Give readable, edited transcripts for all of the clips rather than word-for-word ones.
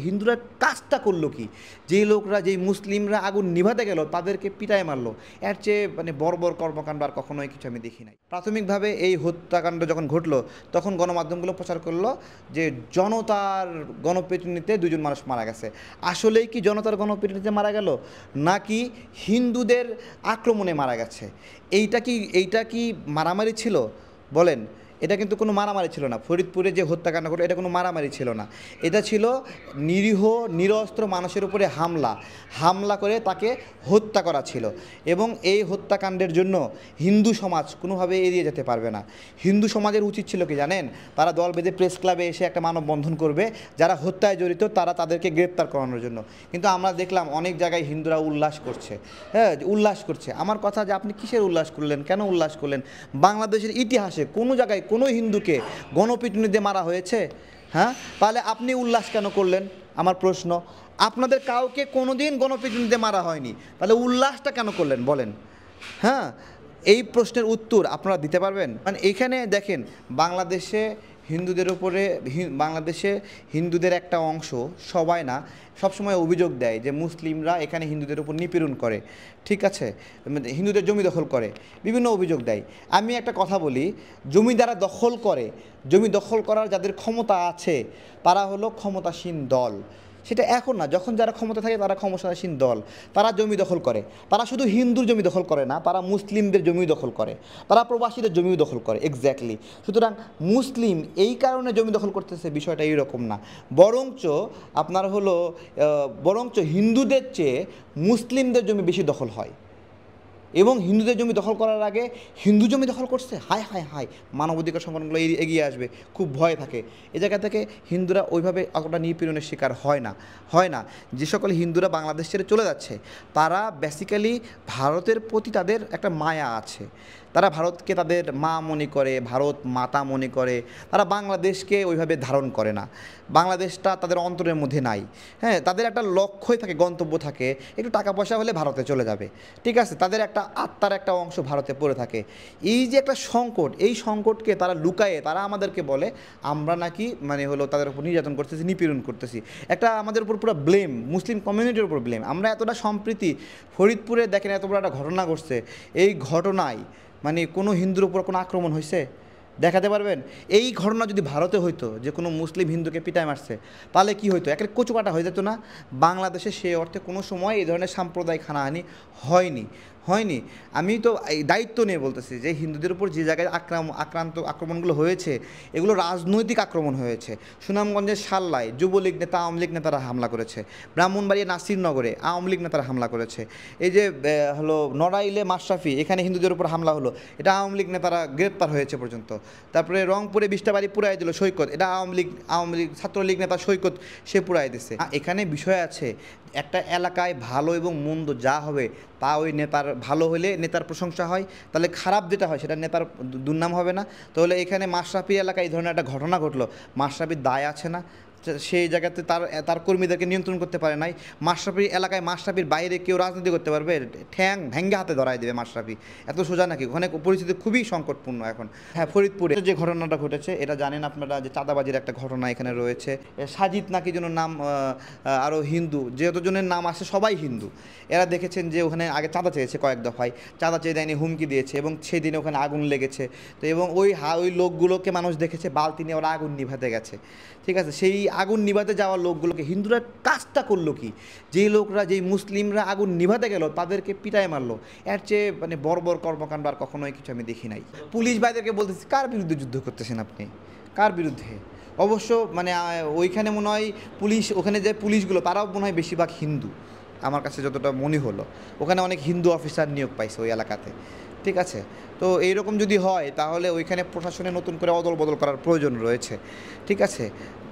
হিন্দুরা কাজটা করলো কি? যেই লোকরা, যেই মুসলিমরা আগুন নিভাতে গেল তাদেরকে পিটায় মারলো, এর চেয়ে মানে বর্বর কর্মকাণ্ড আর কখনোই কিছু আমি দেখি নাই। প্রাথমিকভাবে এই হত্যাকাণ্ড যখন ঘটলো তখন গণমাধ্যমগুলো প্রচার করলো যে জনতার গণপিটুনিতে দুজন মানুষ মারা গেছে। আসলেই কি জনতার গণপিটুনিতে মারা গেল, নাকি হিন্দুদের আক্রমণে মারা গেছে? এইটা কি মারামারি ছিল? বলেন। এটা কিন্তু কোনো মারামারি ছিল না। ফরিদপুরে যে হত্যাকাণ্ড ঘটলো এটা কোনো মারামারি ছিল না। এটা ছিল নিরীহ নিরস্ত্র মানুষের উপরে হামলা করে তাকে হত্যা করা ছিল। এবং এই হত্যাকাণ্ডের জন্য হিন্দু সমাজ কোনোভাবে এড়িয়ে যেতে পারবে না। হিন্দু সমাজের উচিত ছিল কি জানেন? তারা দল বেঁধে প্রেস ক্লাবে এসে একটা মানববন্ধন করবে, যারা হত্যায় জড়িত তাদেরকে গ্রেপ্তার করানোর জন্য। কিন্তু আমরা দেখলাম অনেক জায়গায় হিন্দুরা উল্লাস করছে। হ্যাঁ, উল্লাস করছে। আমার কথা যে আপনি কিসের উল্লাস করলেন, কেন উল্লাস করলেন? বাংলাদেশের ইতিহাসে কোনো জায়গায় কোনো হিন্দুকে গণপিটুনি দিয়ে মারা হয়েছে? হ্যাঁ, তাহলে আপনি উল্লাস কেন করলেন? আমার প্রশ্ন। আপনাদের কাউকে কোনোদিন গণপিটুনি দিয়ে মারা হয়নি, তাহলে উল্লাসটা কেন করলেন বলেন? হ্যাঁ, এই প্রশ্নের উত্তর আপনারা দিতে পারবেন? মানে এখানে দেখেন, বাংলাদেশে হিন্দুদের একটা অংশ, সবাই না, সবসময় অভিযোগ দেয় যে মুসলিমরা এখানে হিন্দুদের উপর নিপীড়ন করে, ঠিক আছে, হিন্দুদের জমি দখল করে, বিভিন্ন অভিযোগ দেয়। আমি একটা কথা বলি, জমি দখল করার যাদের ক্ষমতা আছে তারা হলো ক্ষমতাসীন দল। সেটা এখন না, যখন যারা ক্ষমতা থাকে তারা ক্ষমতাসীন দল, তারা জমি দখল করে। তারা শুধু হিন্দুর জমি দখল করে না, তারা মুসলিমদের জমিও দখল করে, তারা প্রবাসীদের জমিও দখল করে। এক্স্যাক্টলি। সুতরাং মুসলিম এই কারণে জমি দখল করতেছে বিষয়টা এইরকম না। বরঞ্চ হিন্দুদের চেয়ে মুসলিমদের জমি বেশি দখল হয়। এবং হিন্দুদের জমি দখল করার আগে হিন্দু জমি দখল করছে, হায় হায় হায়, মানবাধিকার সংগঠনগুলো এগিয়ে আসবে, খুব ভয় থাকে। এ জায়গা থেকে হিন্দুরা ওইভাবে অতটা নিপীড়নের শিকার হয় না। যে সকল হিন্দুরা বাংলাদেশ ছেড়ে চলে যাচ্ছে তারা বেসিক্যালি ভারতের প্রতি তাদের একটা মায়া আছে। তারা ভারতকে তাদের মা মনে করে, ভারত মাতা মনে করে। তারা বাংলাদেশকে ওইভাবে ধারণ করে না। বাংলাদেশটা তাদের অন্তরের মধ্যে নাই। হ্যাঁ, তাদের একটা লক্ষ্যই থাকে, গন্তব্য থাকে, একটু টাকা পয়সা হলে ভারতে চলে যাবে, ঠিক আছে, তাদের একটা আত্মার একটা অংশ ভারতে পড়ে থাকে। এই যে একটা সংকট, এই সংকটকে তারা লুকায়ে তারা আমাদেরকে বলে আমরা নাকি তাদের উপর নির্যাতন করতেছি, নিপীড়ন করতেছি। একটা আমাদের উপর পুরো ব্লেম, মুসলিম কমিউনিটির উপর ব্লেম। আমরা এতটা সম্প্রীতি, ফরিদপুরে দেখেন এত বড় একটা ঘটনা ঘটছে, এই ঘটনায় কোনো হিন্দুর উপর কোনো আক্রমণ হয়েছে? দেখাতে পারবেন? এই ঘটনা যদি ভারতে হইতো, যে কোনো মুসলিম হিন্দুকে পিটায় মারছে, তাহলে কি হইতো? একটা কচুকাটা হয়ে যেত না? বাংলাদেশে সে অর্থে কোনো সময় এই ধরনের সাম্প্রদায়িক হানাহানি হয়নি। আমি তো এই দায়িত্ব নিয়ে বলতেছি যে হিন্দুদের উপর যে জায়গায় আক্রমণগুলো হয়েছে এগুলো রাজনৈতিক আক্রমণ হয়েছে। সুনামগঞ্জের সাল্লায় যুবলীগ নেতা, আওয়ামী লীগ নেতারা হামলা করেছে। ব্রাহ্মণবাড়িয়া নাসিরনগরে আওয়ামী লীগ নেতারা হামলা করেছে। এই যে নড়াইলে মাশরাফি, এখানে হিন্দুদের উপর হামলা হলো, এটা আওয়ামী লীগ নেতারা গ্রেপ্তার হয়েছে পর্যন্ত। তারপরে রংপুরে 20টা বাড়ি পুরাই দিল সৈকত, এটা আওয়ামী লীগ ছাত্রলীগ নেতা সৈকত, সে পুরাই দিছে। এখানে বিষয় আছে, একটা এলাকায় ভালো এবং মন্দ যা হবে তা ওই নেতার, ভালো হলে নেতার প্রশংসা হয়, তাহলে খারাপ যেটা হয় সেটা নেতার দুর্নাম হবে না? তাহলে এখানে মাশরাফি এলাকায় এই ধরনের একটা ঘটনা ঘটলো, মাশরাফির দায় আছে না? সেই জায়গাতে তার কর্মীদেরকে নিয়ন্ত্রণ করতে পারে নাই। মাশরাফির এলাকায়, মাশরাফির বাইরে কেউ রাজনীতি করতে পারবে? ঠ্যাং ভেঙ্গে হাতে ধরাই দেবে মাশরাফি। এত সোজা নাকি? ওখানে পরিস্থিতি খুবই সংকটপূর্ণ এখন। হ্যাঁ, ফরিদপুরে যে ঘটনাটা ঘটেছে এটা জানেন আপনারা, যে চাঁদাবাজির একটা ঘটনা এখানে রয়েছে। সাজিদ নাকি যেন নাম, আরও হিন্দু যতজনের নাম আসে সবাই হিন্দু। এরা দেখেছেন যে ওখানে আগে চাঁদা চেয়েছে, কয়েক দফায় চাঁদা চেয়ে দেয়নি, হুমকি দিয়েছে, এবং সেই দিনে ওখানে আগুন লেগেছে। তো এবং ওই লোকগুলোকে মানুষ দেখেছে বালতি নিয়ে ওরা আগুন নিভাতে গেছে, ঠিক আছে। সেই আগুন নিভাতে যাওয়া লোকগুলোকে হিন্দুরা কাজটা করলো কি? যেই মুসলিমরা আগুন নিভাতে গেল তাদেরকে পিটায় মারলো, এর চেয়ে বর্বর কর্মকাণ্ড আর কখনোই কিছু আমি দেখি নাই। পুলিশ ভাইদেরকে বলতেছি, কার বিরুদ্ধে যুদ্ধ করতেছেন আপনি? কার বিরুদ্ধে? অবশ্য ওইখানে মনে হয় ওখানে যে পুলিশগুলো তারাও মনে হয় বেশিরভাগ হিন্দু, আমার কাছে যতটা মনে হলো। ওখানে অনেক হিন্দু অফিসার নিয়োগ পাইছে ওই এলাকাতে, ঠিক আছে। তো এইরকম যদি হয় তাহলে ওইখানে প্রশাসনে নতুন করে অদল বদল করার প্রয়োজন রয়েছে, ঠিক আছে।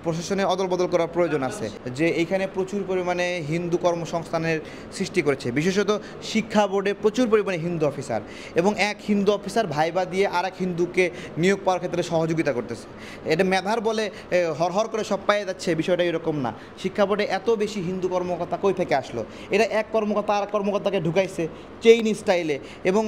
প্রশাসনে অদল বদল করার প্রয়োজন আছে, যে এইখানে প্রচুর পরিমাণে হিন্দু কর্মসংস্থানের সৃষ্টি করেছে। বিশেষত শিক্ষা বোর্ডে প্রচুর পরিমাণে হিন্দু অফিসার, এবং এক হিন্দু অফিসার ভাইবা দিয়ে আর এক হিন্দুকে নিয়োগ পাওয়ার ক্ষেত্রে সহযোগিতা করতেছে। এটা মেধার বলে হরহর করে সব পাইয়ে যাচ্ছে, বিষয়টা এরকম না। শিক্ষা বোর্ডে এত বেশি হিন্দু কর্মকর্তা কই থেকে আসলো? এটা এক কর্মকর্তা আর কর্মকর্তাকে ঢুকাইছে চেইন স্টাইলে। এবং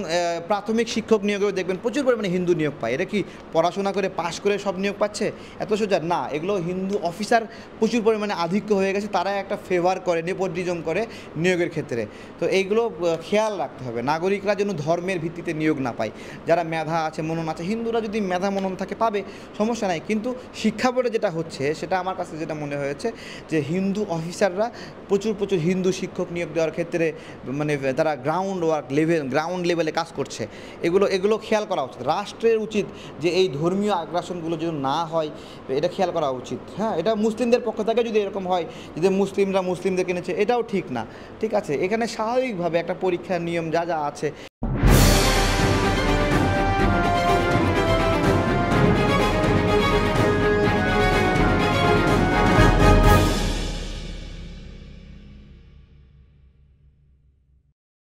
প্রাথমিক শিক্ষক নিয়োগেও দেখবেন প্রচুর পরিমাণে হিন্দু নিয়োগ পায়। এটা কি পড়াশোনা করে পাশ করে সব নিয়োগ পাচ্ছে? এত সোজা না। এগুলো হিন্দু হিন্দু অফিসার প্রচুর পরিমাণে আধিক্য হয়ে গেছে, তারা একটা ফেভার করে, নেপোটিজম করে নিয়োগের ক্ষেত্রে। তো এইগুলো খেয়াল রাখতে হবে, নাগরিকরা যেন ধর্মের ভিত্তিতে নিয়োগ না পায়। যারা মেধা আছে, মনন আছে, হিন্দুরা যদি মেধা মনন থাকে পাবে, সমস্যা নাই। কিন্তু শিক্ষা বোর্ডে যেটা হচ্ছে, সেটা আমার কাছে যেটা মনে হয়েছে যে হিন্দু অফিসাররা প্রচুর হিন্দু শিক্ষক নিয়োগ দেওয়ার ক্ষেত্রে মানে তারা গ্রাউন্ড লেভেলে কাজ করছে। এগুলো খেয়াল করা উচিত। রাষ্ট্রের উচিত যে এই ধর্মীয় আগ্রাসনগুলো যেন না হয়, এটা খেয়াল করা উচিত। হ্যাঁ, এটা মুসলিমদের পক্ষ থেকে যদি এরকম হয়, যদি মুসলিমদেরকে নিচ্ছে, এটাও ঠিক না। ঠিক আছে, এখানে স্বাভাবিকভাবে একটা পরীক্ষার নিয়ম যা আছে